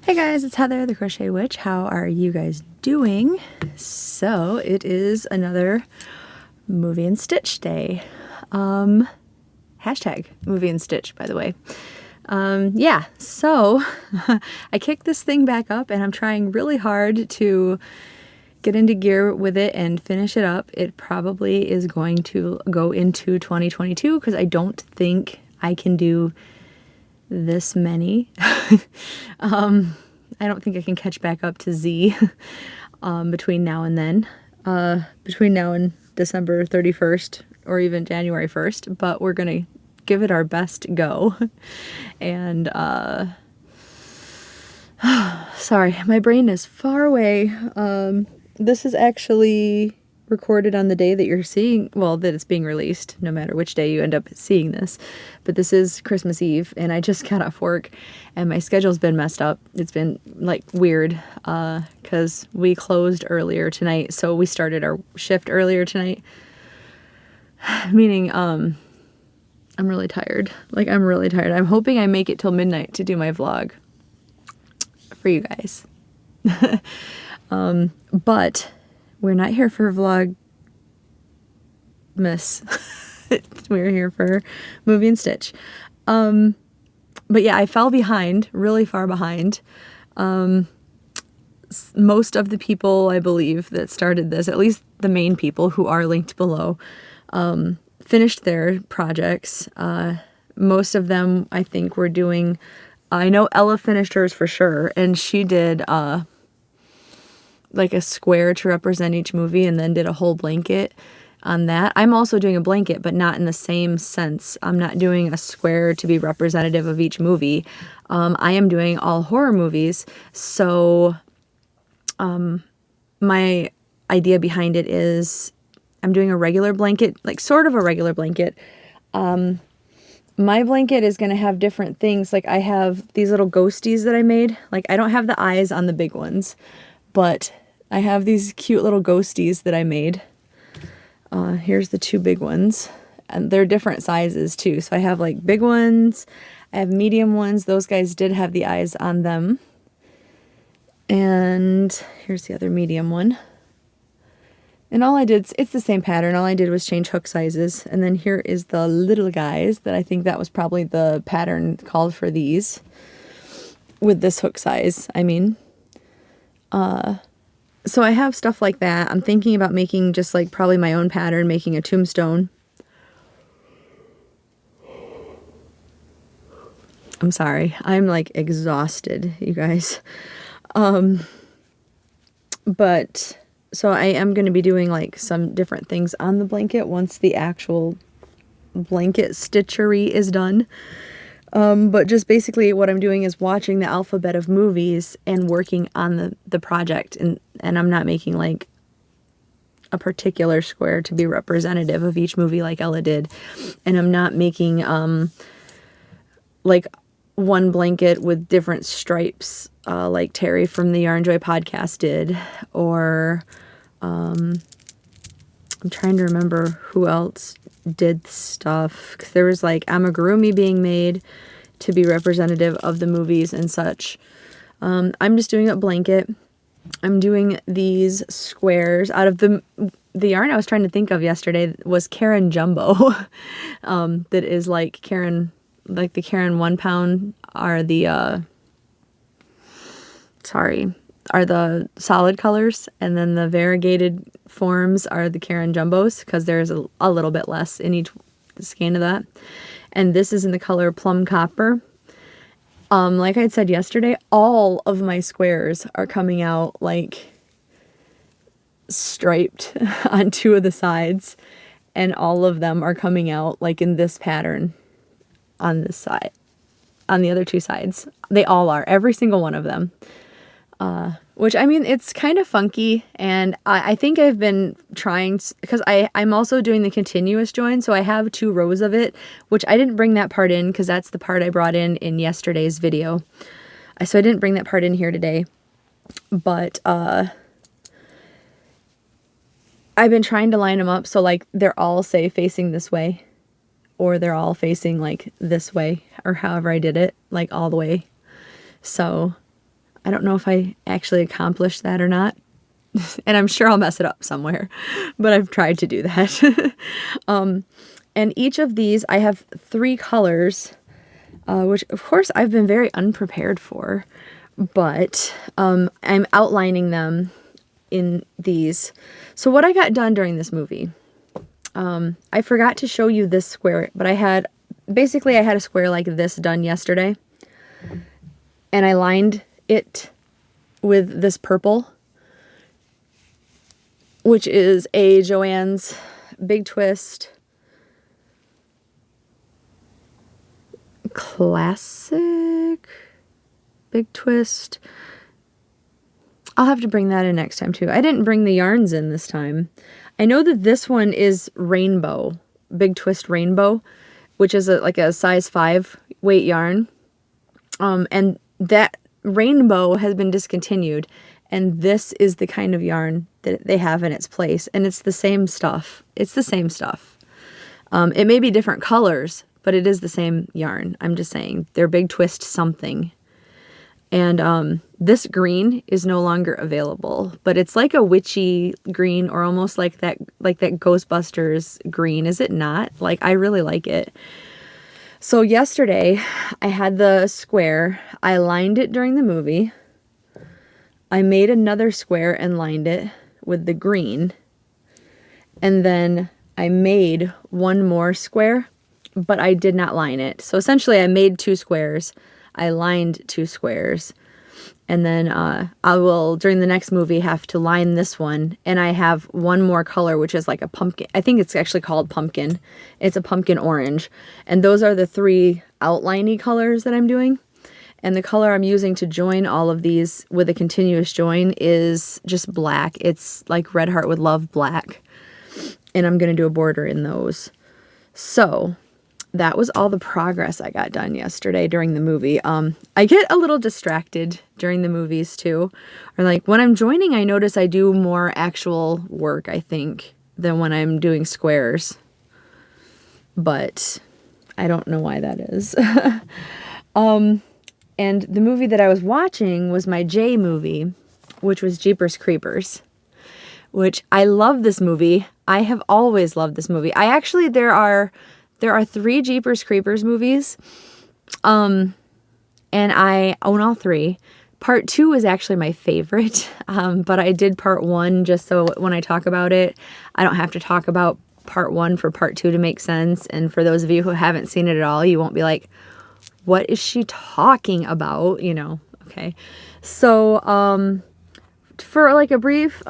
Hey guys, it's Heather, the Crochet Witch. How are you guys doing? So it is another movie and stitch day. Hashtag movie and stitch, by the way. Yeah, so I kicked this thing back up and I'm trying really hard to get into gear with it and finish it up. It probably is going to go into 2022 because I don't think I can do this many. I don't think I can catch back up to Z between now and then, between now and December 31st or even January 1st, but we're going to give it our best go. And sorry, my brain is far away. This is actually recorded on the day that you're seeing, well, that it's being released, no matter which day you end up seeing this. But this is Christmas Eve, and I just got off work, and my schedule's been messed up. It's been, like, weird, because we closed earlier tonight, so we started our shift earlier tonight, meaning, I'm really tired. Like, I'm really tired. I'm hoping I make it till midnight to do my vlog for you guys. But we're not here for Vlogmas. We're here for Movie and Stitch. But yeah, I fell behind, really far behind. Most of the people, I believe, that started this, at least the main people who are linked below, finished their projects. Most of them, I think, were doing... I know Ella finished hers for sure, and she did... like a square to represent each movie and then did a whole blanket on that. I'm also doing a blanket, but not in the same sense. I'm not doing a square to be representative of each movie. I am doing all horror movies. So my idea behind it is I'm doing a regular blanket, like sort of a regular blanket. My blanket is going to have different things. Like I have these little ghosties that I made. Like I don't have the eyes on the big ones, but I have these cute little ghosties that I made. Here's the two big ones. And they're different sizes too. So I have like big ones. I have medium ones. Those guys did have the eyes on them. And here's the other medium one. And all I did, it's the same pattern. All I did was change hook sizes. And then here is the little guys that I think that was probably the pattern called for these. With this hook size, I mean. So I have stuff like that. I'm thinking about making just like probably my own pattern, making a tombstone. I'm sorry. I'm like exhausted, you guys. But so I am going to be doing like some different things on the blanket once the actual blanket stitchery is done. But just basically what I'm doing is watching the alphabet of movies and working on the project. And I'm not making like a particular square to be representative of each movie like Ella did. And I'm not making like one blanket with different stripes like Terry from the Yarn Joy podcast did. Or I'm trying to remember who else did stuff, because there was like amigurumi being made to be representative of the movies and such. I'm just doing a blanket. I'm doing these squares out of the yarn I was trying to think of yesterday was Karen Jumbo. That is like Karen, like the Karen 1 pound are the are the solid colors, and then the variegated forms are the Karen Jumbos, because there's a little bit less in each skein of that. And this is in the color Plum Copper. Like I said yesterday, all of my squares are coming out like striped on two of the sides, and all of them are coming out like in this pattern on this side, on the other two sides. They all are, every single one of them. Which, I mean, it's kind of funky, and I think I've been trying, because I'm also doing the continuous join, so I have 2 rows of it, which I didn't bring that part in, because that's the part I brought in yesterday's video. So I didn't bring that part in here today, but I've been trying to line them up so, like, they're all, say, facing this way, or they're all facing, like, this way, or however I did it, like, all the way. So I don't know if I actually accomplished that or not. And I'm sure I'll mess it up somewhere, but I've tried to do that. And each of these, I have 3 colors, which of course I've been very unprepared for, but I'm outlining them in these. So what I got done during this movie, I forgot to show you this square, but I had a square like this done yesterday, and I lined it with this purple, which is a Joann's Big Twist Classic Big Twist. I'll have to bring that in next time too. I didn't bring the yarns in this time. I know that this one is Rainbow, Big Twist Rainbow, which is like a size 5 weight yarn. And that Rainbow has been discontinued, and this is the kind of yarn that they have in its place, and it's the same stuff. It's the same stuff. It may be different colors, but it is the same yarn. I'm just saying, they're Big Twist something. And this green is no longer available, but it's like a witchy green, or almost like that Ghostbusters green, is it not? Like, I really like it. So yesterday, I had the square. I lined it during the movie. I made another square and lined it with the green. And then I made one more square, but I did not line it. So essentially, I made 2 squares. I lined 2 squares. And then I will, during the next movie, have to line this one. And I have one more color, which is like a pumpkin. I think it's actually called pumpkin. It's a pumpkin orange. And those are the 3 outliney colors that I'm doing. And the color I'm using to join all of these with a continuous join is just black. It's like Red Heart with Love black. And I'm going to do a border in those. So that was all the progress I got done yesterday during the movie. I get a little distracted during the movies too. Or like when I'm joining, I notice I do more actual work, I think, than when I'm doing squares. But I don't know why that is. And the movie that I was watching was my J movie, which was Jeepers Creepers, which I love this movie. I have always loved this movie. There are 3 Jeepers Creepers movies, and I own all 3. Part 2 is actually my favorite, but I did part 1 just so when I talk about it, I don't have to talk about part 1 for part 2 to make sense. And for those of you who haven't seen it at all, you won't be like, what is she talking about? You know, okay. So, for like a brief,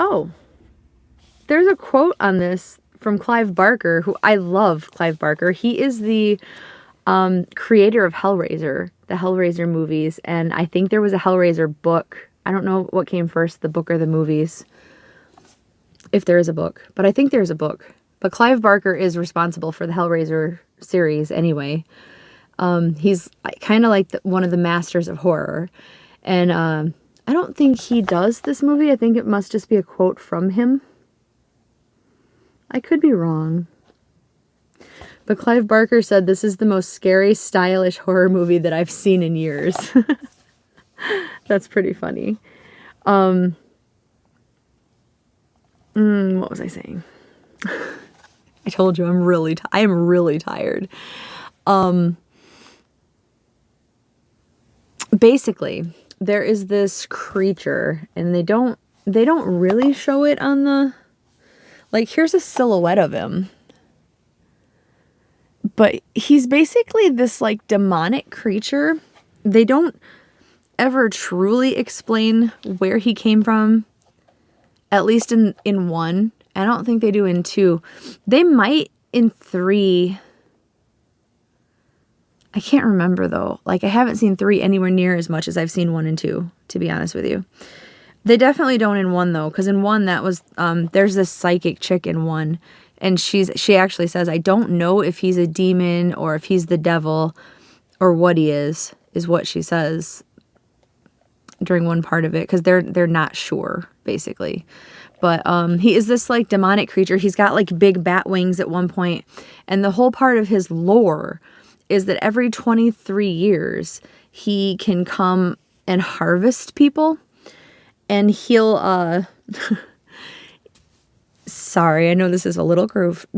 there's a quote on this from Clive Barker, who I love. Clive Barker. He is the creator of Hellraiser, the Hellraiser movies, and I think there was a Hellraiser book. I don't know what came first, the book or the movies, if there is a book, but I think there's a book. But Clive Barker is responsible for the Hellraiser series anyway. He's kind of like one of the masters of horror, and I don't think he does this movie. I think it must just be a quote from him. I could be wrong. But Clive Barker said, "This is the most scary, stylish horror movie that I've seen in years." That's pretty funny. What was I saying? I told you I am really tired. Basically, there is this creature, and they don't really show it on the, like, here's a silhouette of him. But he's basically this, like, demonic creature. They don't ever truly explain where he came from, at least in 1. I don't think they do in 2. They might in 3. I can't remember, though. Like, I haven't seen 3 anywhere near as much as I've seen 1 and 2, to be honest with you. They definitely don't in 1, though, because in 1, that was, there's this psychic chick in 1, and she actually says, I don't know if he's a demon or if he's the devil or what he is what she says during one part of it, because they're not sure, basically. But he is this, like, demonic creature. He's got, like, big bat wings at one point, and the whole part of his lore is that every 23 years he can come and harvest people. And he'll, sorry, I know this is a little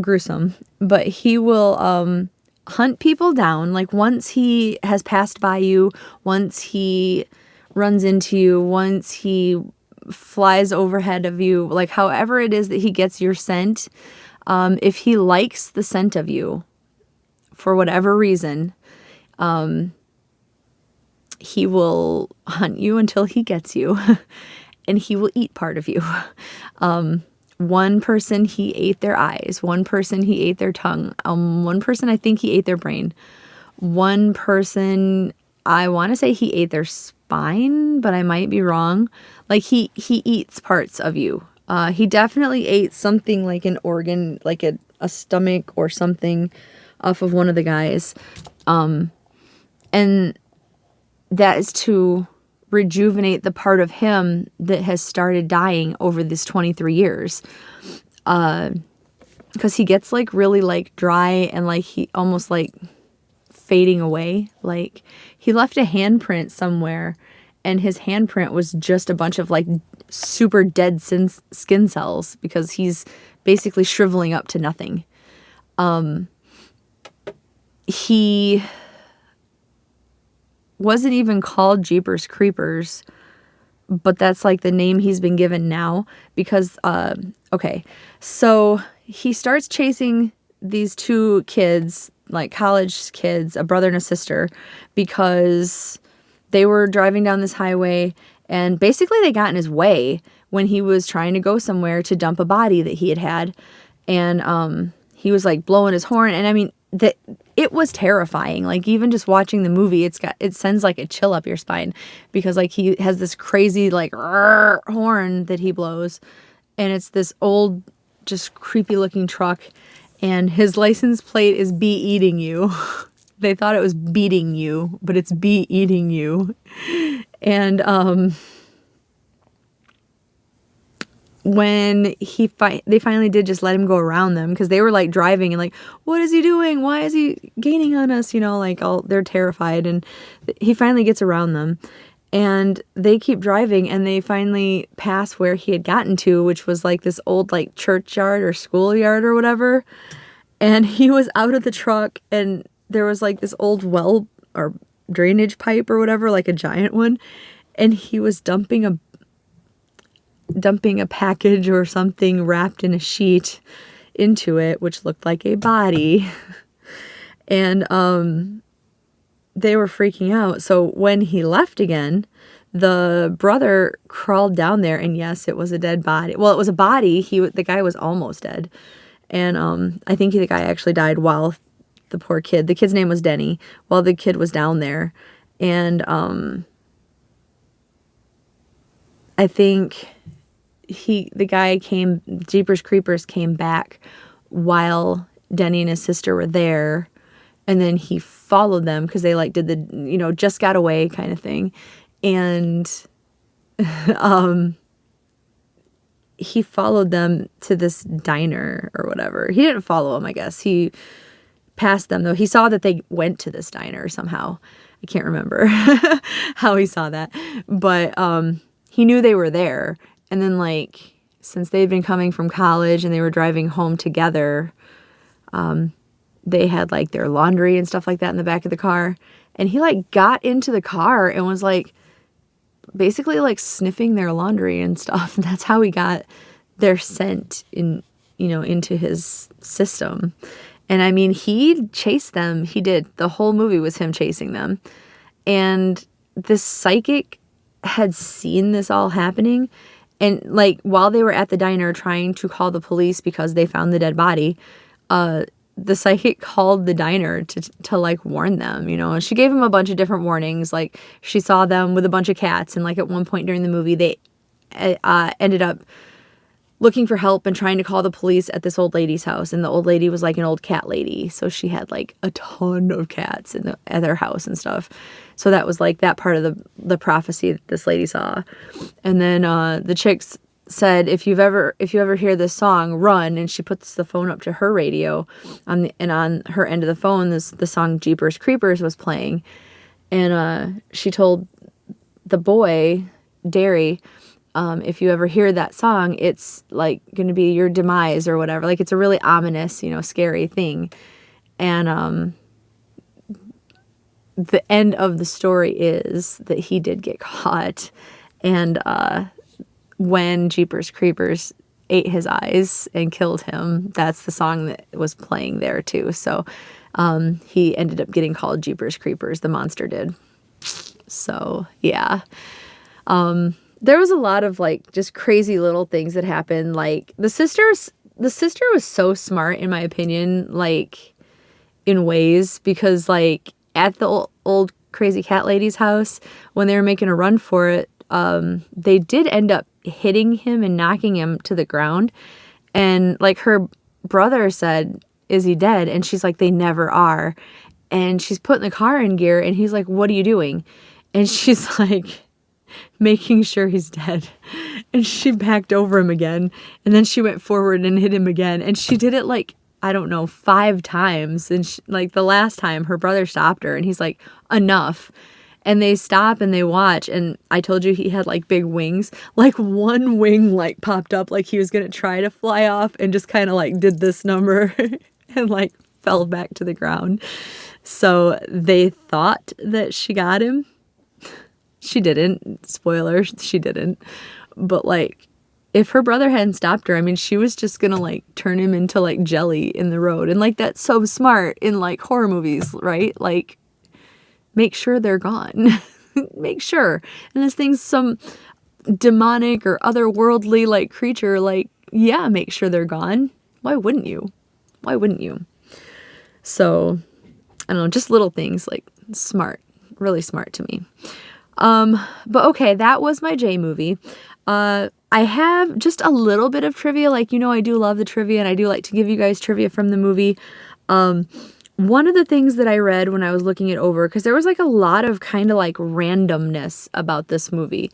gruesome, but he will hunt people down. Like once he has passed by you, once he runs into you, once he flies overhead of you, like however it is that he gets your scent, if he likes the scent of you for whatever reason, he will hunt you until he gets you and he will eat part of you. One person, he ate their eyes. One person, he ate their tongue. One person, I think he ate their brain. One person, I want to say he ate their spine, but I might be wrong. Like he eats parts of you. He definitely ate something like an organ, like a stomach or something off of one of the guys. And that is to rejuvenate the part of him that has started dying over this 23 years. Because he gets like really like dry and like he almost like fading away. Like he left a handprint somewhere and his handprint was just a bunch of like super dead skin cells because he's basically shriveling up to nothing. He wasn't even called Jeepers Creepers, but that's like the name he's been given now because, okay, so he starts chasing these two kids, like college kids, a brother and a sister, because they were driving down this highway and basically they got in his way when he was trying to go somewhere to dump a body that he had. And, he was like blowing his horn. And I mean, it was terrifying. Like even just watching the movie, it sends like a chill up your spine because like he has this crazy like horn that he blows, and it's this old, just creepy looking truck, and his license plate is "Be Eating You." They thought it was beating you, but it's "Be Eating You," and when they finally did just let him go around them because they were like driving and like, what is he doing? Why is he gaining on us? You know, like they're terrified. And he finally gets around them and they keep driving and they finally pass where he had gotten to, which was like this old like churchyard or schoolyard or whatever. And he was out of the truck and there was like this old well or drainage pipe or whatever, like a giant one. And he was dumping a package or something wrapped in a sheet into it, which looked like a body. And they were freaking out. So when he left again, the brother crawled down there and yes, it was a dead body. Well, it was a body. The guy was almost dead. And I think the guy actually died while the kid's name was Denny, while the kid was down there. And I think Jeepers Creepers came back while Denny and his sister were there, and then he followed them because they like did the, just got away kind of thing. And he followed them to this diner or whatever. He didn't follow them, I guess. He passed them, though. He saw that they went to this diner somehow. I can't remember how he saw that. But he knew they were there. And then, like, since they'd been coming from college and they were driving home together, they had, like, their laundry and stuff like that in the back of the car. And he, like, got into the car and was, like, basically, like, sniffing their laundry and stuff. And that's how he got their scent into his system. And, I mean, he chased them. He did. The whole movie was him chasing them. And this psychic had seen this all happening. And, like, while they were at the diner trying to call the police because they found the dead body, the psychic called the diner to like, warn them, And she gave him a bunch of different warnings. Like, she saw them with a bunch of cats. And, like, at one point during the movie, they ended up looking for help and trying to call the police at this old lady's house. And the old lady was, like, an old cat lady. So she had, like, a ton of cats at their house and stuff. So that was, like, that part of the prophecy that this lady saw. And then the chicks said, if you ever hear this song, run. And she puts the phone up to her radio, and on her end of the phone, the song Jeepers Creepers was playing. And she told the boy, Derry, if you ever hear that song, it's like going to be your demise or whatever. Like, it's a really ominous, scary thing. And the end of the story is that he did get caught. And when Jeepers Creepers ate his eyes and killed him, that's the song that was playing there too. So he ended up getting called Jeepers Creepers, the monster did. So yeah. There was a lot of like just crazy little things that happened. Like the sister was so smart, in my opinion, like in ways, because like at the old crazy cat lady's house, when they were making a run for it, they did end up hitting him and knocking him to the ground. And like her brother said, "Is he dead?" And she's like, "They never are." And she's putting the car in gear and he's like, "What are you doing?" And she's like, "Making sure he's dead." And she backed over him again. And then she went forward and hit him again. And she did it like, I don't know, 5 times. And like the last time her brother stopped her and he's like, "Enough." And they stop and they watch. And I told you he had like big wings. Like one wing like popped up like he was going to try to fly off and just kind of like did this number and like fell back to the ground. So they thought that she got him. She didn't. Spoiler, she didn't. But like, if her brother hadn't stopped her, I mean, she was just gonna like turn him into like jelly in the road. And like, that's so smart in like horror movies, right? Like, make sure they're gone. Make sure. And this thing's some demonic or otherworldly like creature, like, yeah, make sure they're gone. Why wouldn't you? Why wouldn't you? So, I don't know, just little things, like smart, really smart to me. But okay, that was my J movie. I have just a little bit of trivia. Like, I do love the trivia and I do like to give you guys trivia from the movie. One of the things that I read when I was looking it over, because there was like a lot of kind of like randomness about this movie,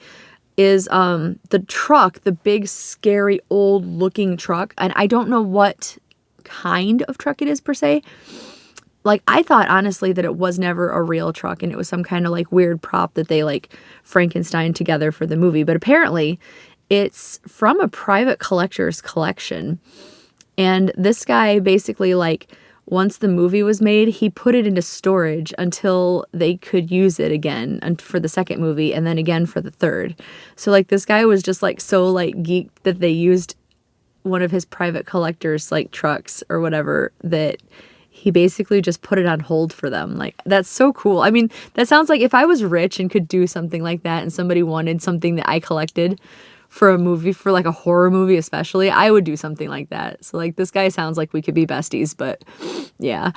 is the truck, the big scary old looking truck. And I don't know what kind of truck it is per se. Like, I thought honestly that it was never a real truck and it was some kind of like weird prop that they like Frankenstein together for the movie. But apparently it's from a private collector's collection. And this guy basically, like, once the movie was made, he put it into storage until they could use it again for the second movie and then again for the third. So like, this guy was just like so like geeked that they used one of his private collector's like trucks or whatever, that he basically just put it on hold for them. Like, that's so cool. I mean, that sounds like if I was rich and could do something like that and somebody wanted something that I collected for a movie, for like a horror movie especially, I would do something like that. So like, this guy sounds like we could be besties, but yeah.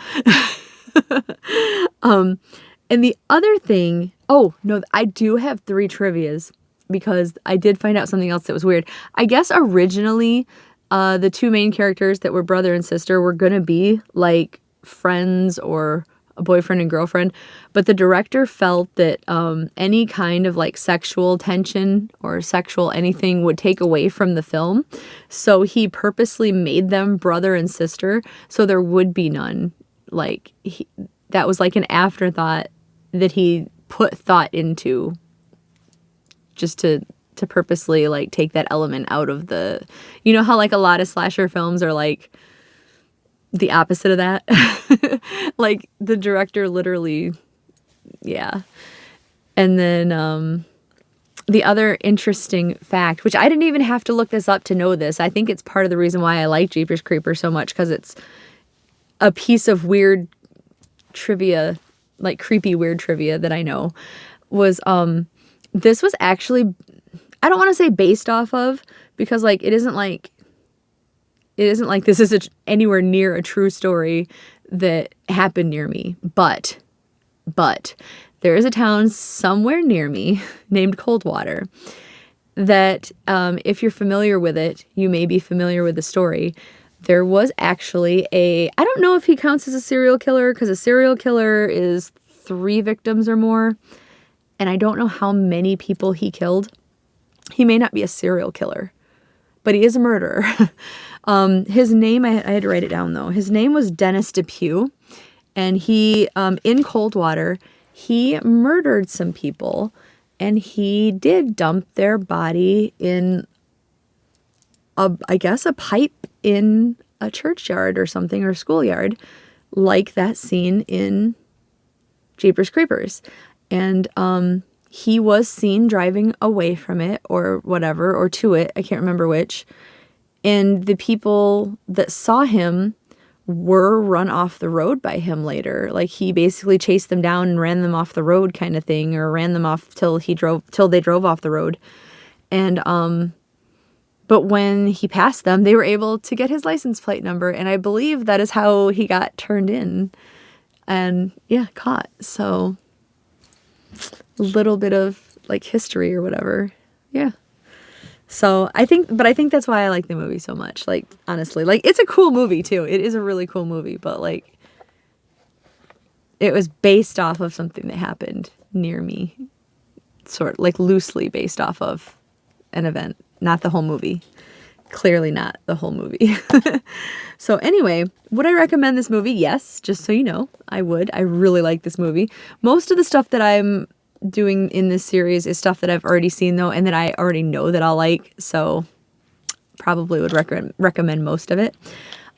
And the other thing, oh no, I do have 3 trivias because I did find out something else that was weird. I guess originally the 2 main characters that were brother and sister were gonna be like friends or a boyfriend and girlfriend, but the director felt that any kind of like sexual tension or sexual anything would take away from the film, so he purposely made them brother and sister so there would be none. Like, that was like an afterthought that he put thought into, just to purposely like take that element out of the, how like a lot of slasher films are like the opposite of that. Like, the director literally, yeah. And then the other interesting fact, which I didn't even have to look this up to know this, I think it's part of the reason why I like Jeepers Creepers so much, because it's a piece of weird trivia, like creepy weird trivia that I know, was this was actually, I don't want to say based off of, because like it isn't like this is anywhere near a true story that happened near me, but there is a town somewhere near me named Coldwater that, if you're familiar with it, you may be familiar with the story. There was actually I don't know if he counts as a serial killer, because a serial killer is 3 victims or more, and I don't know how many people he killed. He may not be a serial killer, but he is a murderer. His name, I had to write it down though. His name was Dennis Depew, and he, in Coldwater, he murdered some people, and he did dump their body in I guess a pipe in a churchyard or something, or schoolyard, like that scene in Jeepers Creepers. And he was seen driving away from it or whatever, or to it, I can't remember which. And the people that saw him were run off the road by him later. Like, he basically chased them down and ran them off the road kind of thing, or ran them off till they drove off the road. And but when he passed them, they were able to get his license plate number, and I believe that is how he got turned in and, yeah, caught. So a little bit of, like, history or whatever. Yeah. So I think that's why I like the movie so much. Like, honestly, like, it's a cool movie too. It is a really cool movie, but, like, it was based off of something that happened near me. Sort of, like, loosely based off of an event. Not the whole movie. Clearly not the whole movie. So anyway, would I recommend this movie? Yes, just so you know, I would. I really like this movie. Most of the stuff that I'm doing in this series is stuff that I've already seen, though, and that I already know that I'll like, so probably would recommend most of it.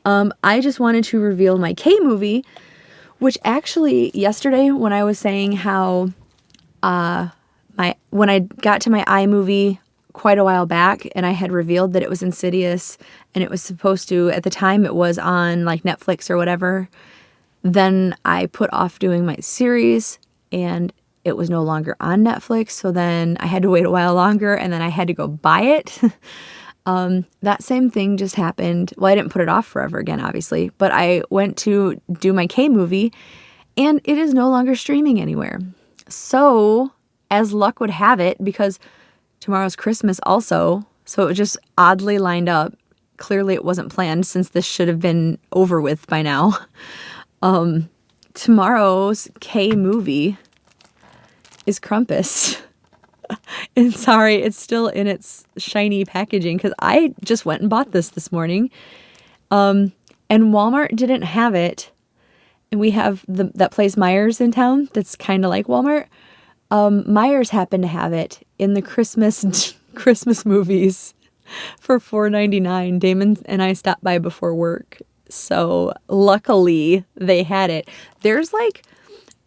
I just wanted to reveal my K movie, which actually yesterday when I was saying how when I got to my I movie quite a while back, and I had revealed that it was Insidious, and it was supposed to, at the time it was on like Netflix or whatever, then I put off doing my series, and it was no longer on Netflix, so then I had to wait a while longer, and then I had to go buy it. That same thing just happened. Well, I didn't put it off forever again, obviously, but I went to do my K movie, and it is no longer streaming anywhere. So, as luck would have it, because tomorrow's Christmas also, so it just oddly lined up. Clearly it wasn't planned, since this should have been over with by now. Tomorrow's K movie is Krampus. And sorry, it's still in its shiny packaging, because I just went and bought this morning. And Walmart didn't have it. And we have that place Myers in town that's kind of like Walmart. Myers happened to have it in the Christmas movies for $4.99. Damon and I stopped by before work, so luckily they had it. There's like,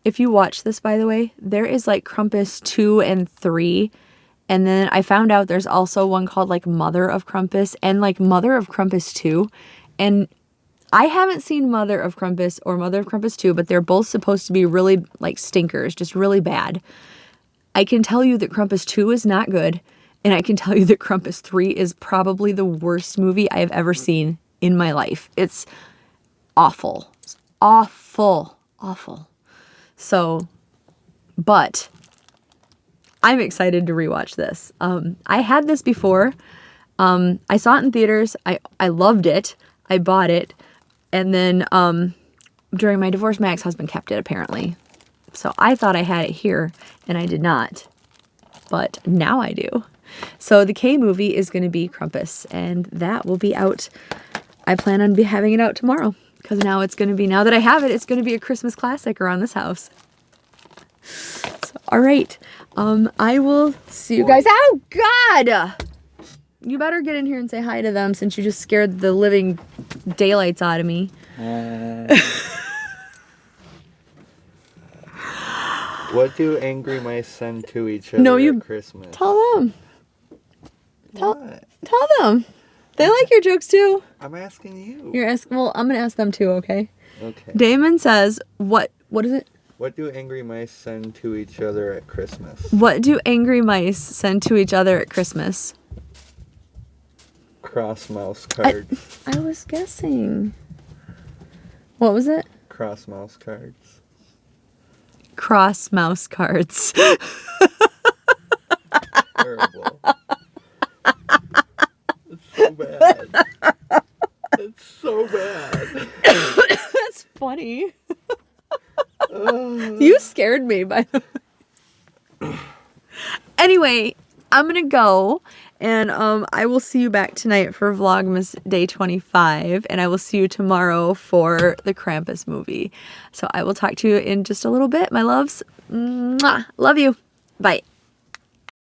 if you watch this, by the way, there is like Krampus 2 and 3, and then I found out there's also one called like Mother of Krampus and like Mother of Krampus 2, and I haven't seen Mother of Krampus or Mother of Krampus 2, but they're both supposed to be really like stinkers, just really bad. I can tell you that Krampus 2 is not good, and I can tell you that Krampus 3 is probably the worst movie I have ever seen in my life. It's awful. It's awful. Awful. So, but I'm excited to rewatch this. I had this before. I saw it in theaters. I loved it. I bought it. And then during my divorce, my ex-husband kept it, apparently. So I thought I had it here, and I did not. But now I do. So the K movie is going to be Krampus, and that will be out. I plan on having it out tomorrow, because now it's going to be, now that I have it, it's going to be a Christmas classic around this house. So, all right. I will see you guys. Oh, God! You better get in here and say hi to them, since you just scared the living daylights out of me. What do angry mice send to each other at Christmas? Tell them. Tell them. They like your jokes too. I'm asking you. You're asking. Well, I'm gonna ask them too. Okay. Okay. Damon says, "What is it? What do angry mice send to each other at Christmas?" What do angry mice send to each other at Christmas? Cross mouse cards. I was guessing. What was it? Cross mouse cards. Cross mouse cards. Terrible. It's so bad. It's so bad. That's funny. You scared me by the way. Anyway, I'm gonna go, and I will see you back tonight for Vlogmas Day 25, and I will see you tomorrow for the Krampus movie. So I will talk to you in just a little bit, my loves. Mwah. Love you. Bye.